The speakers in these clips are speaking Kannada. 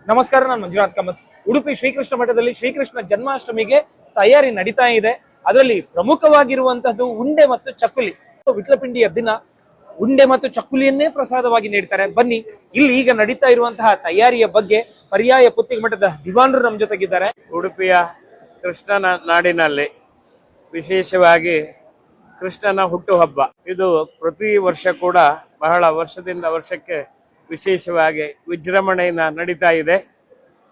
ನಮಸ್ಕಾರ, ನಾನು ಮಂಜುನಾಥ್ ಕಾಮತ್. ಉಡುಪಿ ಶ್ರೀಕೃಷ್ಣ ಮಠದಲ್ಲಿ ಶ್ರೀಕೃಷ್ಣ ಜನ್ಮಾಷ್ಟಮಿಗೆ ತಯಾರಿ ನಡೀತಾ ಇದೆ. ಅದರಲ್ಲಿ ಪ್ರಮುಖವಾಗಿರುವಂತಹದ್ದು ಉಂಡೆ ಮತ್ತು ಚಕ್ಕುಲಿ. ವಿಟ್ಲಪಿಂಡಿಯ ದಿನ ಉಂಡೆ ಮತ್ತು ಚಕ್ಕುಲಿಯನ್ನೇ ಪ್ರಸಾದವಾಗಿ ನೀಡ್ತಾರೆ. ಬನ್ನಿ, ಇಲ್ಲಿ ಈಗ ನಡೀತಾ ಇರುವಂತಹ ತಯಾರಿಯ ಬಗ್ಗೆ ಪರ್ಯಾಯ ಪುತ್ತಿಗೆ ಮಠದ ದಿವಾನರು ನಮ್ಮ ಜೊತೆಗಿದ್ದಾರೆ. ಉಡುಪಿಯ ಕೃಷ್ಣನ ನಾಡಿನಲ್ಲಿ ವಿಶೇಷವಾಗಿ ಕೃಷ್ಣನ ಹುಟ್ಟುಹಬ್ಬ ಇದು ಪ್ರತಿ ವರ್ಷ ಕೂಡ ಬಹಳ ವರ್ಷದಿಂದ ವರ್ಷಕ್ಕೆ ವಿಶೇಷವಾಗಿ ವಿಜೃಂಭಣೆಯಿಂದ ನಡೀತಾ ಇದೆ.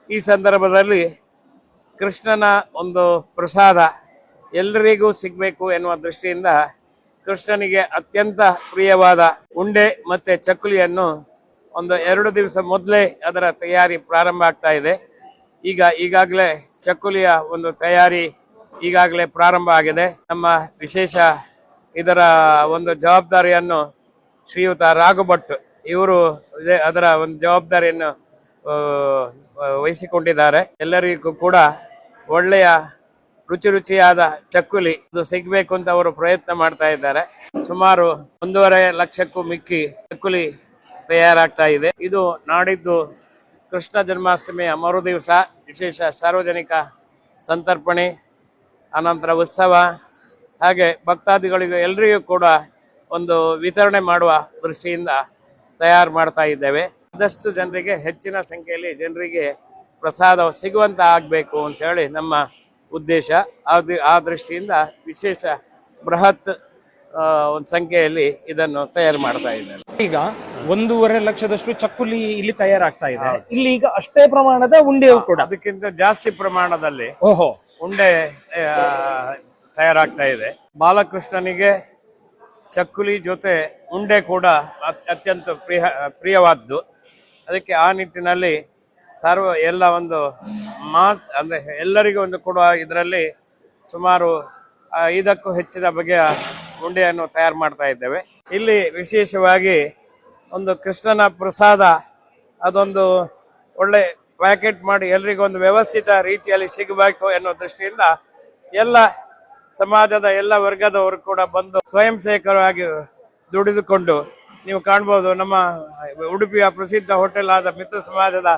ಈ ಸಂದರ್ಭದಲ್ಲಿ ಕೃಷ್ಣನ ಒಂದು ಪ್ರಸಾದ ಎಲ್ಲರಿಗೂ ಸಿಗಬೇಕು ಎನ್ನುವ ದೃಷ್ಟಿಯಿಂದ ಕೃಷ್ಣನಿಗೆ ಅತ್ಯಂತ ಪ್ರಿಯವಾದ ಉಂಡೆ ಮತ್ತೆ ಚಕ್ಕುಲಿಯನ್ನು ಒಂದು 2 ದಿವಸ ಮೊದಲೇ ಅದರ ತಯಾರಿ ಪ್ರಾರಂಭ ಆಗ್ತಾ ಇದೆ. ಈಗಾಗಲೇ ಚಕ್ಕುಲಿಯ ಒಂದು ತಯಾರಿ ಈಗಾಗಲೇ ಪ್ರಾರಂಭ ಆಗಿದೆ. ನಮ್ಮ ವಿಶೇಷ ಇದರ ಒಂದು ಜವಾಬ್ದಾರಿಯನ್ನು ಶ್ರೀಯುತ ರಾಘಭಟ್ ಇವರು ಅದರ ಒಂದು ಜವಾಬ್ದಾರಿಯನ್ನು ವಹಿಸಿಕೊಂಡಿದ್ದಾರೆ. ಎಲ್ಲರಿಗೂ ಕೂಡ ಒಳ್ಳೆಯ ರುಚಿಯಾದ ಚಕ್ಕುಲಿ ಅದು ಸಿಗಬೇಕು ಅಂತ ಅವರು ಪ್ರಯತ್ನ ಮಾಡ್ತಾ ಇದ್ದಾರೆ. ಸುಮಾರು 1.5 ಲಕ್ಷಕ್ಕೂ ಮಿಕ್ಕಿ ಚಕ್ಕುಲಿ ತಯಾರಾಗ್ತಾ ಇದೆ. ಇದು ನಾಡಿದ್ದು ಕೃಷ್ಣ ಜನ್ಮಾಷ್ಟಮಿಯ ಮರು ದಿವಸ ವಿಶೇಷ ಸಾರ್ವಜನಿಕ ಸಂತರ್ಪಣೆ, ಅನಂತರ ಉತ್ಸವ, ಹಾಗೆ ಭಕ್ತಾದಿಗಳಿಗೂ ಎಲ್ಲರಿಗೂ ಕೂಡ ಒಂದು ವಿತರಣೆ ಮಾಡುವ ದೃಷ್ಟಿಯಿಂದ ತಯಾರು ಮಾಡ್ತಾ ಇದ್ದೇವೆ. ಆದಷ್ಟು ಜನರಿಗೆ, ಹೆಚ್ಚಿನ ಸಂಖ್ಯೆಯಲ್ಲಿ ಜನರಿಗೆ ಪ್ರಸಾದ ಸಿಗುವಂತ ಆಗಬೇಕು ಅಂತ ಹೇಳಿ ನಮ್ಮ ಉದ್ದೇಶ. ಆ ದೃಷ್ಟಿಯಿಂದ ವಿಶೇಷ ಬೃಹತ್ ಒಂದು ಸಂಖ್ಯೆಯಲ್ಲಿ ಇದನ್ನು ತಯಾರು ಮಾಡ್ತಾ ಇದ್ದಾರೆ. ಈಗ 1.5 ಲಕ್ಷದಷ್ಟು ಚಕ್ಕುಲಿ ಇಲ್ಲಿ ತಯಾರಾಗ್ತಾ ಇದೆ. ಇಲ್ಲಿ ಈಗ ಅಷ್ಟೇ ಪ್ರಮಾಣದ ಉಂಡೆಯು ಕೂಡ, ಅದಕ್ಕಿಂತ ಜಾಸ್ತಿ ಪ್ರಮಾಣದಲ್ಲಿ ಓಹೋ ಉಂಡೆ ತಯಾರಾಗ್ತಾ ಇದೆ. ಬಾಲಕೃಷ್ಣನಿಗೆ ಚಕ್ಕುಲಿ ಜೊತೆ ಉಂಡೆ ಕೂಡ ಅತ್ಯಂತ ಪ್ರಿಯವಾದ್ದು. ಅದಕ್ಕೆ ಆ ನಿಟ್ಟಿನಲ್ಲಿ ಎಲ್ಲ ಒಂದು ಮಾಸ್ ಅಂದ್ರೆ ಎಲ್ಲರಿಗೂ ಒಂದು ಕೊಡುವ ಇದರಲ್ಲಿ ಸುಮಾರು 5ಕ್ಕೂ ಹೆಚ್ಚಿನ ಬಗೆಯ ಉಂಡೆಯನ್ನು ತಯಾರು ಮಾಡ್ತಾ ಇದ್ದೇವೆ. ಇಲ್ಲಿ ವಿಶೇಷವಾಗಿ ಒಂದು ಕೃಷ್ಣನ ಪ್ರಸಾದ ಅದೊಂದು ಒಳ್ಳೆ ಪ್ಯಾಕೆಟ್ ಮಾಡಿ ಎಲ್ರಿಗೂ ಒಂದು ವ್ಯವಸ್ಥಿತ ರೀತಿಯಲ್ಲಿ ಸಿಗಬೇಕು ಎನ್ನುವ ದೃಷ್ಟಿಯಿಂದ ಎಲ್ಲ ಸಮಾಜದ ಎಲ್ಲ ವರ್ಗದವರು ಕೂಡ ಬಂದು ಸ್ವಯಂ ಸೇವಕರಾಗಿ ದುಡಿದುಕೊಂಡು, ನೀವು ಕಾಣ್ಬೋದು ನಮ್ಮ ಉಡುಪಿಯ ಪ್ರಸಿದ್ಧ ಹೋಟೆಲ್ ಆದ ಮಿತ್ರ ಸಮಾಜದ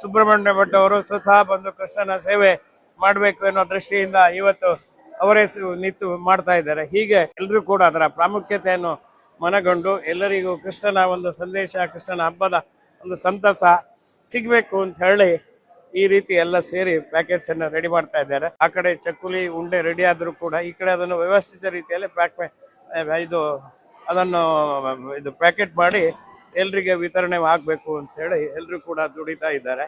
ಸುಬ್ರಹ್ಮಣ್ಯ ಭಟ್ ಅವರು ಸ್ವತಃ ಬಂದು ಕೃಷ್ಣನ ಸೇವೆ ಮಾಡಬೇಕು ಎನ್ನುವ ದೃಷ್ಟಿಯಿಂದ ಇವತ್ತು ಅವರೇ ನಿಂತು ಮಾಡ್ತಾ ಇದ್ದಾರೆ. ಹೀಗೆ ಎಲ್ಲರೂ ಕೂಡ ಅದರ ಪ್ರಾಮುಖ್ಯತೆಯನ್ನು ಮನಗೊಂಡು ಎಲ್ಲರಿಗೂ ಕೃಷ್ಣನ ಒಂದು ಸಂದೇಶ, ಕೃಷ್ಣನ ಹಬ್ಬದ ಒಂದು ಸಂತಸ ಸಿಗಬೇಕು ಅಂತ ಹೇಳಿ ಈ ರೀತಿ ಎಲ್ಲ ಸೇರಿ ಪ್ಯಾಕೆಟ್ಸ್ ಅನ್ನು ರೆಡಿ ಮಾಡ್ತಾ ಇದ್ದಾರೆ. ಆ ಕಡೆ ಚಕ್ಕುಲಿ ಉಂಡೆ ರೆಡಿ ಆದ್ರೂ ಕೂಡ ಈ ಕಡೆ ಅದನ್ನು ವ್ಯವಸ್ಥಿತ ರೀತಿಯಲ್ಲಿ ಪ್ಯಾಕೆಟ್ ಮಾಡಿ ಎಲ್ರಿಗೆ ವಿತರಣೆ ಆಗ್ಬೇಕು ಅಂತ ಹೇಳಿ ಎಲ್ಲರೂ ಕೂಡ ದುಡಿತಾ ಇದ್ದಾರೆ.